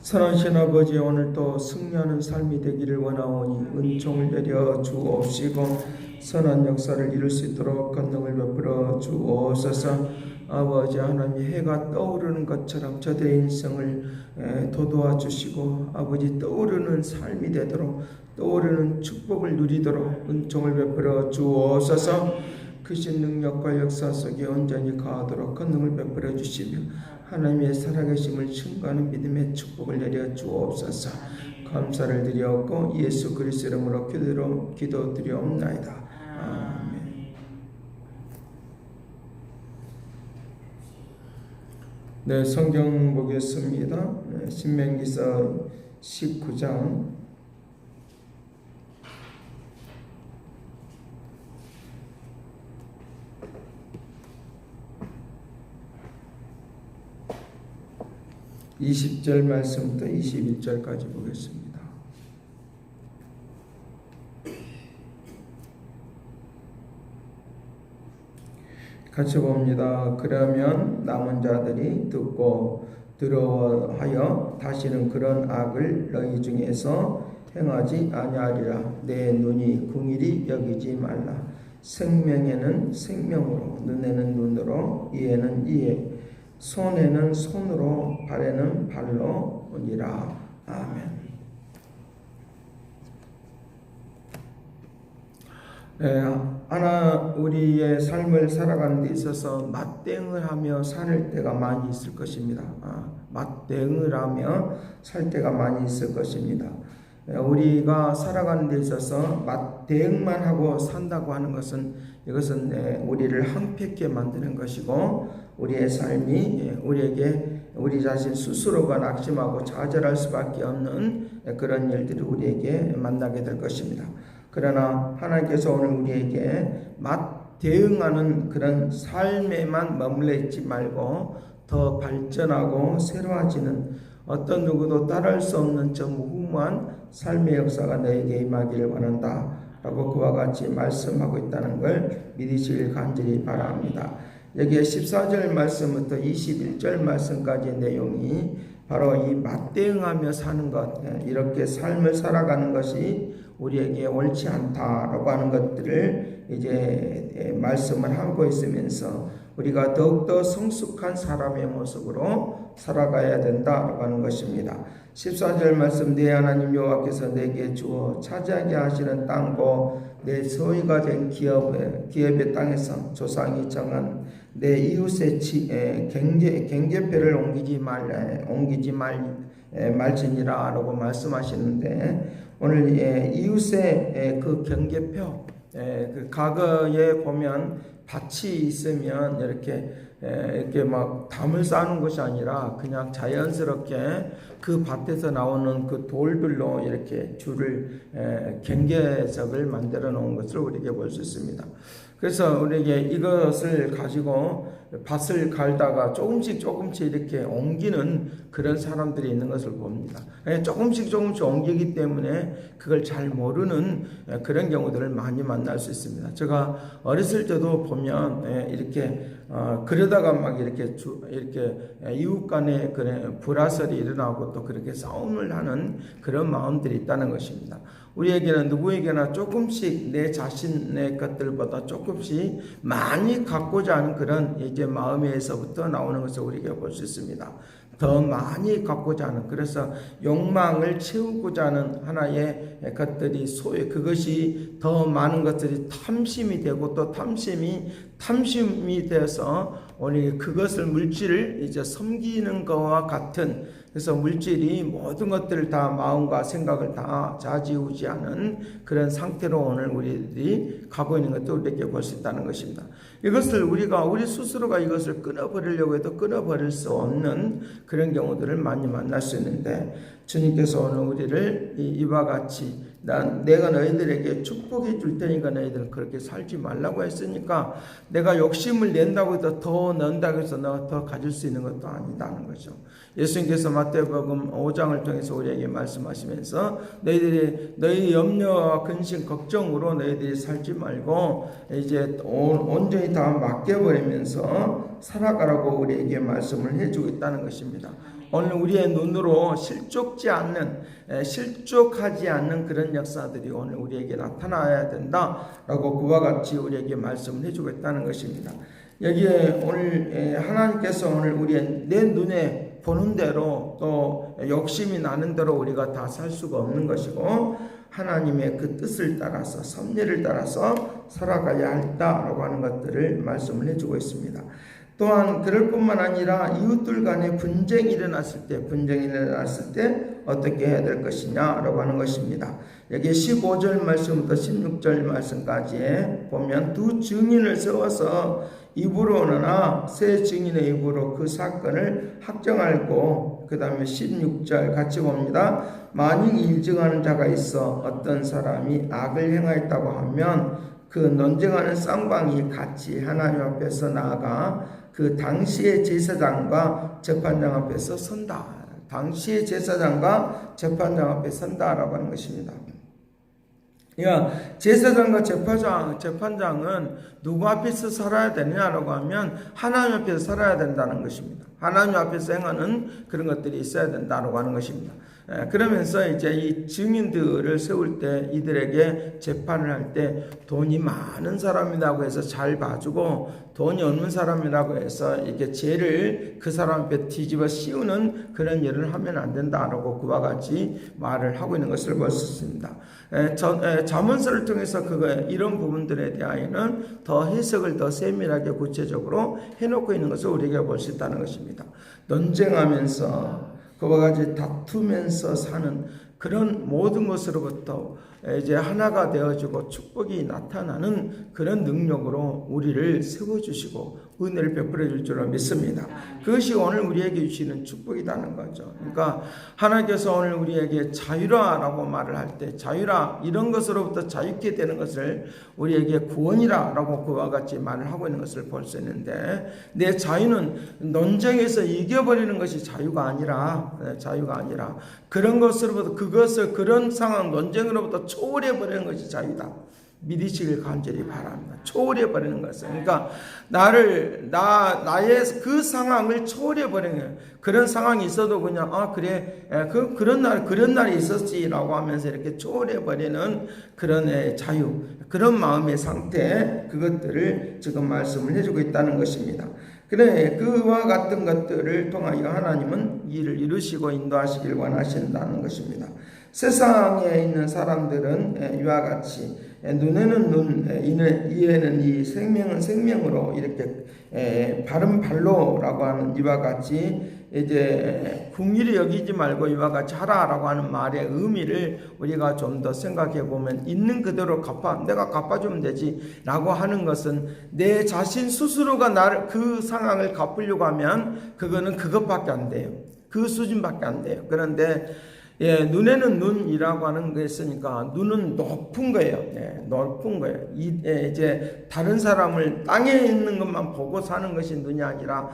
선하신 아버지, 오늘도 승리하는 삶이 되기를 원하오니 은총을 내려 주옵시고 선한 역사를 이룰 수 있도록 권능을 베풀어 주옵소서. 아버지 하나님, 해가 떠오르는 것처럼 저들의 인생을 도도해 주시고 아버지 떠오르는 삶이 되도록, 떠오르는 축복을 누리도록 은총을 베풀어 주옵소서. 크신 능력과 역사 속에 온전히 거하도록 권능을 베풀어 주시며 하나님의 살아계심을 증거하는 믿음의 축복을 내려 주옵소서. 감사를 드리옵고 예수 그리스도 이름으로 기도드리옵나이다. 아멘. 네, 성경 보겠습니다. 신명기서 19장 20절 말씀부터 21절까지 보겠습니다. 같이 봅니다. 그러면 남은 자들이 듣고 두려워하여 다시는 그런 악을 너희 중에서 행하지 아니하리라. 내 눈이 궁일이 여기지 말라. 생명에는 생명으로, 눈에는 눈으로, 이에는 이에, 손에는 손으로, 발에는 발로 오니라. 아멘. 하나 우리의 삶을 살아가는 데 있어서 맞대응을 하며 살 때가 많이 있을 것입니다. 맞대응을 하며 살 때가 많이 있을 것입니다. 우리가 살아가는 데 있어서 맞대응만 하고 산다고 하는 것은, 이것은 우리를 황폐케 만드는 것이고, 우리의 삶이 우리 자신 스스로가 낙심하고 좌절할 수밖에 없는 그런 일들이 우리에게 만나게 될 것입니다. 그러나 하나님께서 오늘 우리에게 맞대응하는 그런 삶에만 머물러 있지 말고 더 발전하고 새로워지는, 어떤 누구도 따라할 수 없는 저 무궁무한 삶의 역사가 너에게 임하기를 원한다 라고 그와 같이 말씀하고 있다는 걸 믿으시길 간절히 바랍니다. 여기에 14절 말씀부터 21절 말씀까지의 내용이 바로 이 맞대응하며 사는 것, 이렇게 삶을 살아가는 것이 우리에게 옳지 않다라고 하는 것들을 이제 말씀을 하고 있으면서 우리가 더욱더 성숙한 사람의 모습으로 살아가야 된다라고 하는 것입니다. 14절 말씀, 내 하나님 여호와께서 내게 주어 차지하게 하시는 땅고 내 소유가 된 기업의 땅에서 조상이 정한 내 이웃의 경계표를 옮기지 말지니라 라고 말씀하시는데, 오늘 이웃의 그 경계표, 그 과거에 보면 밭이 있으면 이렇게 막 담을 쌓는 것이 아니라 그냥 자연스럽게 그 밭에서 나오는 그 돌들로 이렇게 줄을 경계석을 만들어 놓은 것을 우리에게 볼 수 있습니다. 그래서 우리에게 이것을 가지고 밭을 갈다가 조금씩 이렇게 옮기는 그런 사람들이 있는 것을 봅니다. 조금씩 옮기기 때문에 그걸 잘 모르는 그런 경우들을 많이 만날 수 있습니다. 제가 어렸을 때도 보면 이렇게 그러다가 막 이렇게 이웃 간에 불화설이 일어나고 또 그렇게 싸움을 하는 그런 마음들이 있다는 것입니다. 우리에게는 누구에게나 조금씩 내 자신의 것들보다 조금씩 많이 갖고자 하는 그런 이제 마음에서부터 나오는 것을 우리가 볼 수 있습니다. 더 많이 갖고자 하는, 그래서 욕망을 채우고자 하는 하나의 것들이 그것이 더 많은 것들이 탐심이 되고, 또 탐심이 되어서 우리 그것을 물질을 이제 섬기는 것과 같은, 그래서 물질이 모든 것들을 다 마음과 생각을 다 좌지우지하는 그런 상태로 오늘 우리들이 가고 있는 것도 우리에게 볼 수 있다는 것입니다. 이것을 우리 스스로가 이것을 끊어버리려고 해도 끊어버릴 수 없는 그런 경우들을 많이 만날 수 있는데, 주님께서 오늘 우리를 이와 같이 내가 너희들에게 축복해 줄 테니까 너희들은 그렇게 살지 말라고 했으니까, 내가 욕심을 낸다고 해서 더 넣는다고 해서 너가 더 가질 수 있는 것도 아니다는 거죠. 예수님께서 마태복음 5장을 통해서 우리에게 말씀하시면서 너희 염려와 근심 걱정으로 너희들이 살지 말고 이제 온전히 다 맡겨버리면서 살아가라고 우리에게 말씀을 해주고 있다는 것입니다. 오늘 우리의 눈으로 실족하지 않는 그런 역사들이 오늘 우리에게 나타나야 된다라고 그와 같이 우리에게 말씀을 해주고 있다는 것입니다. 여기에 오늘 하나님께서 오늘 우리의 내 눈에 보는 대로 또 욕심이 나는 대로 우리가 다 살 수가 없는 것이고 하나님의 그 뜻을 따라서 섭리를 따라서 살아가야 한다라고 하는 것들을 말씀을 해주고 있습니다. 또한 그럴 뿐만 아니라 이웃들 간에 분쟁이 일어났을 때 어떻게 해야 될 것이냐라고 하는 것입니다. 여기 15절 말씀부터 16절 말씀까지 보면 두 증인을 세워서 입으로나 세 증인의 입으로 그 사건을 확정하고 그 다음에 16절 같이 봅니다. 만일 일증하는 자가 있어 어떤 사람이 악을 행하였다고 하면 그 논쟁하는 쌍방이 같이 하나님 앞에서 나아가 그 당시의 제사장과 재판장 앞에서 선다. 당시의 제사장과 재판장 앞에 선다라고 하는 것입니다. 그러니까 제사장과 재판장은 누구 앞에서 살아야 되느냐라고 하면 하나님 앞에서 살아야 된다는 것입니다. 하나님 앞에서 행하는 그런 것들이 있어야 된다라고 하는 것입니다. 그러면서 이제 이 증인들을 세울 때 이들에게 재판을 할 때 돈이 많은 사람이라고 해서 잘 봐주고 돈이 없는 사람이라고 해서 이렇게 죄를 그 사람 앞에 뒤집어 씌우는 그런 일을 하면 안 된다라고 그와 같이 말을 하고 있는 것을 볼 수 있습니다. 잠언서를 통해서 이런 부분들에 대하여는 더 해석을 더 세밀하게 구체적으로 해놓고 있는 것을 우리가 볼 수 있다는 것입니다. 논쟁하면서 그와 같이 다투면서 사는 그런 모든 것으로부터 이제 하나가 되어지고 축복이 나타나는 그런 능력으로 우리를 세워주시고 은혜를 베풀어 줄 줄로 믿습니다. 그것이 오늘 우리에게 주시는 축복이라는 거죠. 그러니까 하나님께서 오늘 우리에게 자유라라고 말을 할 때 자유라 이런 것으로부터 자유케 되는 것을 우리에게 구원이라라고 그와 같이 말을 하고 있는 것을 볼 수 있는데 내 자유는 논쟁에서 이겨버리는 것이 자유가 아니라 그런 것으로부터 그런 상황 논쟁으로부터 초월해버리는 것이 자유다. 믿으시길 간절히 바랍니다. 초월해버리는 것은. 그러니까 나의 그 상황을 초월해버리는 거예요. 그런 상황이 있어도 그냥, 그런 날이 있었지라고 하면서 이렇게 초월해버리는 그런 자유, 그런 마음의 상태, 그것들을 지금 말씀을 해주고 있다는 것입니다. 그래, 그와 같은 것들을 통하여 하나님은 일을 이루시고 인도하시길 원하신다는 것입니다. 세상에 있는 사람들은 이와 같이 눈에는 눈, 이에는 이, 생명은 생명으로 이렇게 바른 발로라고 하는 이와 같이 이제 궁일이 여기지 말고 이와 같이 하라라고 하는 말의 의미를 우리가 좀 더 생각해 보면 있는 그대로 내가 갚아주면 되지라고 하는 것은 내 자신 스스로가 그 상황을 갚으려고 하면 그거는 그것밖에 안 돼요. 그 수준밖에 안 돼요. 그런데 눈에는 눈이라고 하는 게 있으니까 눈은 높은 거예요. 높은 거예요. 이제 다른 사람을 땅에 있는 것만 보고 사는 것이 눈이 아니라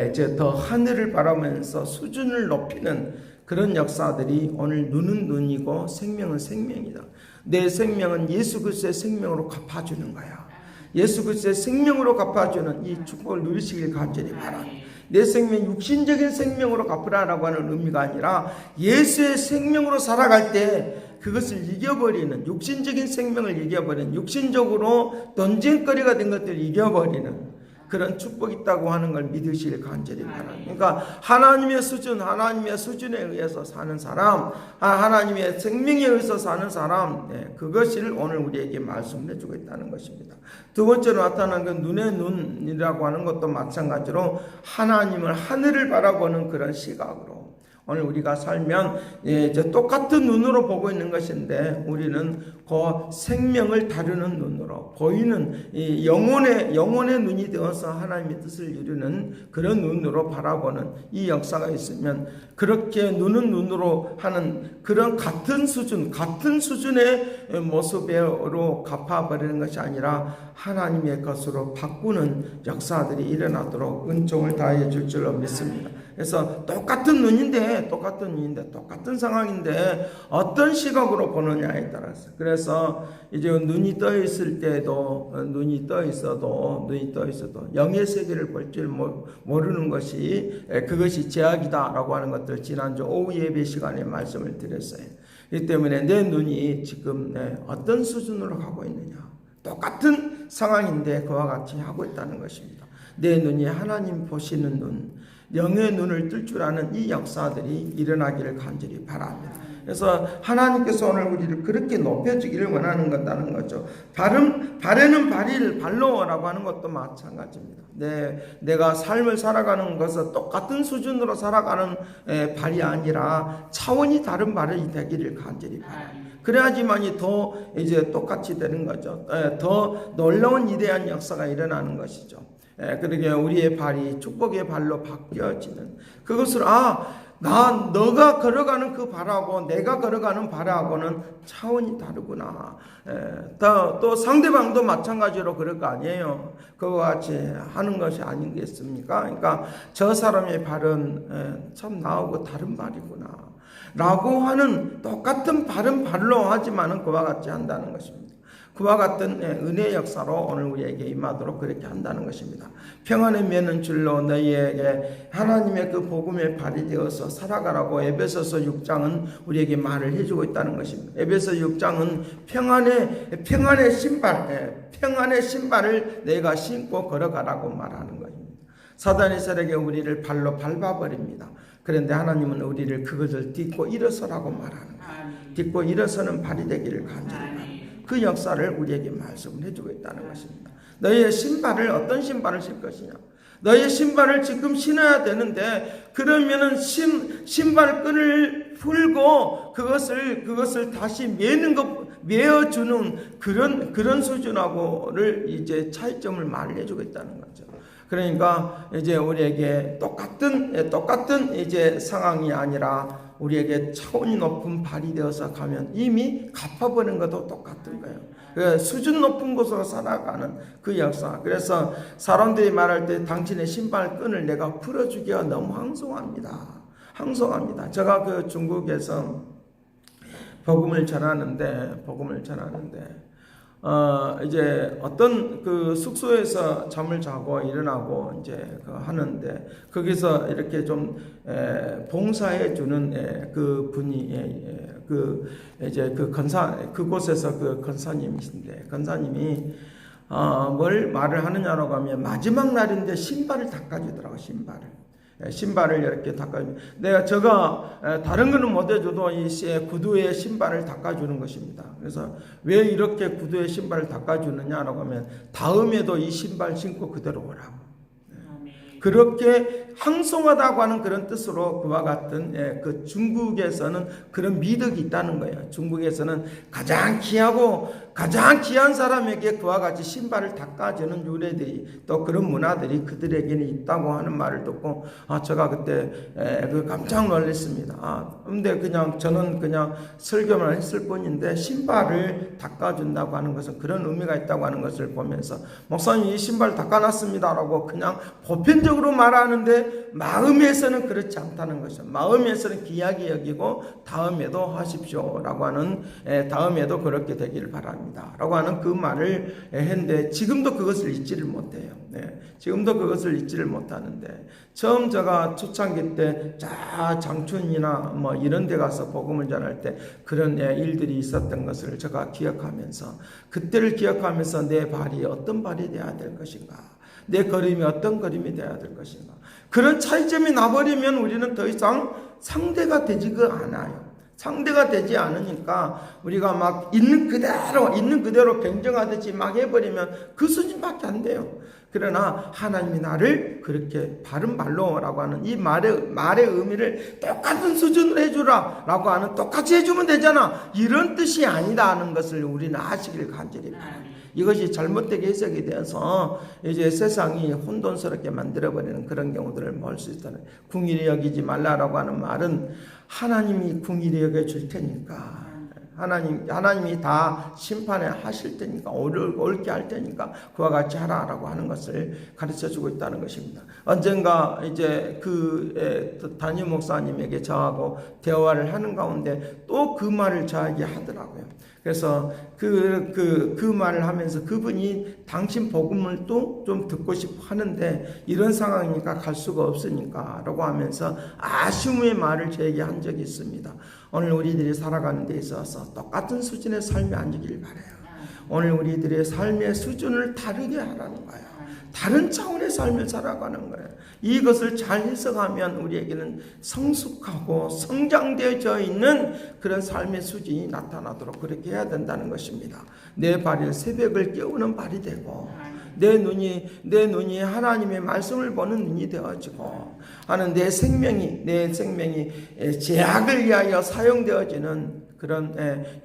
이제 더 하늘을 바라보면서 수준을 높이는 그런 역사들이 오늘 눈은 눈이고 생명은 생명이다. 내 생명은 예수 그리스도의 생명으로 갚아주는 거야. 예수 그리스도의 생명으로 갚아주는 이 축복을 누리시길 간절히 바랍니다. 내 생명, 육신적인 생명으로 갚으라라고 하는 의미가 아니라 예수의 생명으로 살아갈 때 그것을 이겨버리는, 육신적인 생명을 이겨버리는, 육신적으로 논쟁거리가 된 것들을 이겨버리는 그런 축복이 있다고 하는 걸 믿으시길 간절히 바랍니다. 그러니까 하나님의 수준에 의해서 사는 사람, 하나님의 생명에 의해서 사는 사람, 그것을 오늘 우리에게 말씀을 해주고 있다는 것입니다. 두 번째로 나타난 건 눈의 눈이라고 하는 것도 마찬가지로 하나님을, 하늘을 바라보는 그런 시각으로 오늘 우리가 살면 이제 똑같은 눈으로 보고 있는 것인데 우리는 그 생명을 다루는 눈으로 보이는 이 영혼의 눈이 되어서 하나님의 뜻을 이루는 그런 눈으로 바라보는 이 역사가 있으면 그렇게 눈으로 하는 그런 같은 수준의 모습으로 갚아버리는 것이 아니라 하나님의 것으로 바꾸는 역사들이 일어나도록 은총을 다해 줄 줄로 믿습니다. 그래서 똑같은 눈인데 똑같은 상황인데 어떤 시각으로 보느냐에 따라서. 그래서 이제 눈이 떠 있어도 영의 세계를 볼 줄 모르는 것이 그것이 죄악이다라고 하는 것들 지난주 오후 예배 시간에 말씀을 드렸어요. 이 때문에 내 눈이 지금 어떤 수준으로 가고 있느냐, 똑같은 상황인데 그와 같이 하고 있다는 것입니다. 내 눈이 하나님 보시는 눈, 영의 눈을 뜰 줄 아는 이 역사들이 일어나기를 간절히 바랍니다. 그래서 하나님께서 오늘 우리를 그렇게 높여주기를 원하는 것다는 거죠. 발에는 발로라고 하는 것도 마찬가지입니다. 내가 삶을 살아가는 것은 똑같은 수준으로 살아가는 발이 아니라 차원이 다른 발이 되기를 간절히 바랍니다. 그래야지만이 더 이제 똑같이 되는 거죠. 더 놀라운 위대한 역사가 일어나는 것이죠. 그러게 우리의 발이 축복의 발로 바뀌어지는 그것을 너가 걸어가는 그 발하고 내가 걸어가는 발하고는 차원이 다르구나. 또 상대방도 마찬가지로 그럴 거 아니에요. 그와 같이 하는 것이 아니겠습니까? 그러니까 저 사람의 발은 참 나하고 다른 발이구나 라고 하는 똑같은 발은 발로 하지만은 그와 같이 한다는 것입니다. 그와 같은 은혜의 역사로 오늘 우리에게 임하도록 그렇게 한다는 것입니다. 평안의 매는 줄로 너희에게 하나님의 그 복음의 발이 되어서 살아가라고 에베소서 6장은 우리에게 말을 해주고 있다는 것입니다. 에베소 6장은 평안의 신발을 내가 신고 걸어가라고 말하는 것입니다. 사단의 세력에 우리를 발로 밟아버립니다. 그런데 하나님은 우리를 그것을 딛고 일어서라고 말하는 거예요. 딛고 일어서는 발이 되기를 간절히 바랍니다. 그 역사를 우리에게 말씀을 해주고 있다는 것입니다. 너희의 신발을 어떤 신발을 실 것이냐? 너희의 신발을 지금 신어야 되는데 그러면은 신발끈을 풀고 그것을 다시 매어주는 그런 수준하고를 이제 차이점을 말해주고 있다는 거죠. 그러니까 이제 우리에게 똑같은 이제 상황이 아니라 우리에게 차원이 높은 발이 되어서 가면 이미 갚아버린 것도 똑같은 거예요. 수준 높은 곳으로 살아가는 그 역사. 그래서 사람들이 말할 때 당신의 신발끈을 내가 풀어주기가 너무 항송합니다. 제가 그 중국에서 복음을 전하는데 이제 어떤 그 숙소에서 잠을 자고 일어나고 이제 하는데 거기서 이렇게 좀 봉사해 주는 그 분이 이제 그곳에서 그 권사님이신데 권사님이 뭘 말을 하느냐라고 하면 마지막 날인데 신발을 닦아주더라고. 신발을 이렇게 닦아줍니다. 제가 다른 거는 못 해줘도 이 구두의 신발을 닦아주는 것입니다. 그래서 왜 이렇게 구두의 신발을 닦아주느냐라고 하면 다음에도 이 신발 신고 그대로 오라고. 그렇게 항송하다고 하는 그런 뜻으로 그와 같은 그 중국에서는 그런 미덕이 있다는 거예요. 중국에서는 가장 귀한 사람에게 그와 같이 신발을 닦아주는 유래들이 또 그런 문화들이 그들에게는 있다고 하는 말을 듣고 제가 그때 깜짝 놀랐습니다. 근데 저는 그냥 설교만 했을 뿐인데 신발을 닦아준다고 하는 것은 그런 의미가 있다고 하는 것을 보면서 목사님 이 신발 닦아놨습니다라고 그냥 보편적으로 말하는데 마음에서는 그렇지 않다는 것이죠. 마음에서는 귀하게 여기고 다음에도 하십시오라고 하는 다음에도 그렇게 되기를 바랍니다 라고 하는 그 말을 했는데 지금도 그것을 잊지를 못해요. 지금도 그것을 잊지를 못하는데 처음 제가 초창기 때 장춘이나 뭐 이런 데 가서 복음을 전할 때 그런 일들이 있었던 것을 제가 기억하면서 그때를 기억하면서 내 발이 어떤 발이 되어야 될 것인가, 내 걸음이 어떤 걸음이 되어야 될 것인가, 그런 차이점이 나버리면 우리는 더 이상 상대가 되지가 않아요. 상대가 되지 않으니까 우리가 막 있는 그대로 경쟁하듯이 막 해버리면 그 수준밖에 안 돼요. 그러나 하나님이 나를 그렇게 바른 발로라고 하는 이 말의 의미를 똑같은 수준으로 해주라 라고 하는 똑같이 해주면 되잖아 이런 뜻이 아니다 하는 것을 우리는 아시길 간절히 바랍니다. 이것이 잘못되게 해석이 되어서 이제 세상이 혼돈스럽게 만들어버리는 그런 경우들을 볼 수 있다는, 궁일이 여기지 말라라고 하는 말은 하나님이 궁일이 여겨줄 테니까 하나님이 다 심판해 하실 테니까 옳게 할 테니까 그와 같이 하라라고 하는 것을 가르쳐 주고 있다는 것입니다. 언젠가 이제 담임 목사님에게 저하고 대화를 하는 가운데 또 그 말을 저에게 하더라고요. 그래서 그 말을 하면서 그분이 당신 복음을 또 좀 듣고 싶어 하는데 이런 상황이니까 갈 수가 없으니까 라고 하면서 아쉬움의 말을 저에게 한 적이 있습니다. 오늘 우리들이 살아가는 데 있어서 똑같은 수준의 삶이 아니길 바라요. 오늘 우리들의 삶의 수준을 다르게 하라는 거예요. 다른 차원의 삶을 살아가는 거예요. 이것을 잘 해석하면 우리에게는 성숙하고 성장되어져 있는 그런 삶의 수준이 나타나도록 그렇게 해야 된다는 것입니다. 내 발이 새벽을 깨우는 발이 되고 내 눈이 하나님의 말씀을 보는 눈이 되어지고 하는 내 생명이 제약을 위하여 사용되어지는 그런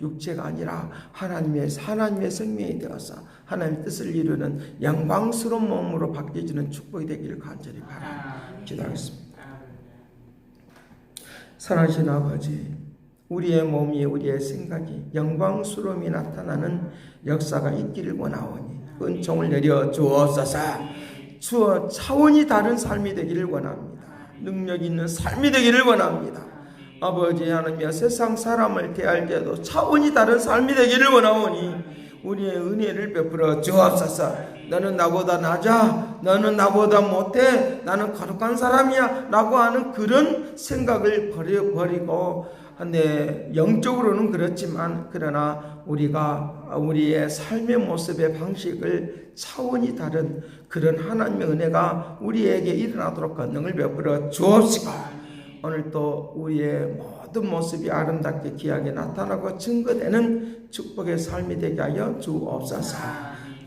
육체가 아니라 하나님의 생명이 되어서 하나님의 뜻을 이루는 영광스러운 몸으로 바뀌어지는 축복이 되기를 간절히 바랍니다. 기도하겠습니다. 사랑하신 아버지, 우리의 몸이 우리의 생각이 영광스러움이 나타나는 역사가 있기를 원하오니 은총을 내려 주옵소서. 차원이 다른 삶이 되기를 원합니다. 능력 있는 삶이 되기를 원합니다. 아버지 하나님, 세상 사람을 대할 때도 차원이 다른 삶이 되기를 원하오니 우리의 은혜를 베풀어 주옵소서. 너는 나보다 낮아, 너는 나보다 못해, 나는 거룩한 사람이야 라고 하는 그런 생각을 버리고 영적으로는 그렇지만 그러나 우리의 삶의 모습의 방식을 차원이 다른 그런 하나님의 은혜가 우리에게 일어나도록 권능을 베풀어 주옵시고 오늘 또 우리의 모든 모습이 아름답게 귀하게 나타나고 증거되는 축복의 삶이 되게 하여 주옵소서.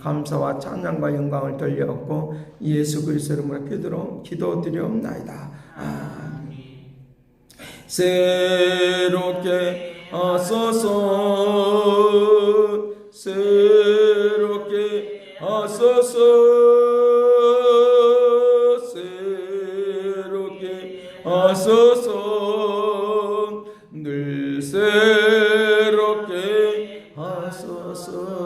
감사와 찬양과 영광을 돌려엎고 예수 그리스도의 이름으로 기도드리옵나이다. 아멘. 새롭게 하소서, 새롭게 하소서, 새롭게 하소서, 늘 새롭게 하소서.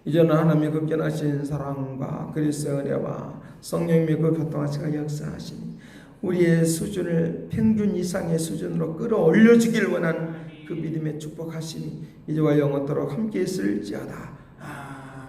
이제는 하나님의 극견하신 사랑과 그리스도의 은혜와 성령님의 그 교통하시가 역사하시니 우리의 수준을 평균 이상의 수준으로 끌어올려주길 원하는 그 믿음의 축복하심이 이제와 영원토록 함께 있을지어다. 아멘.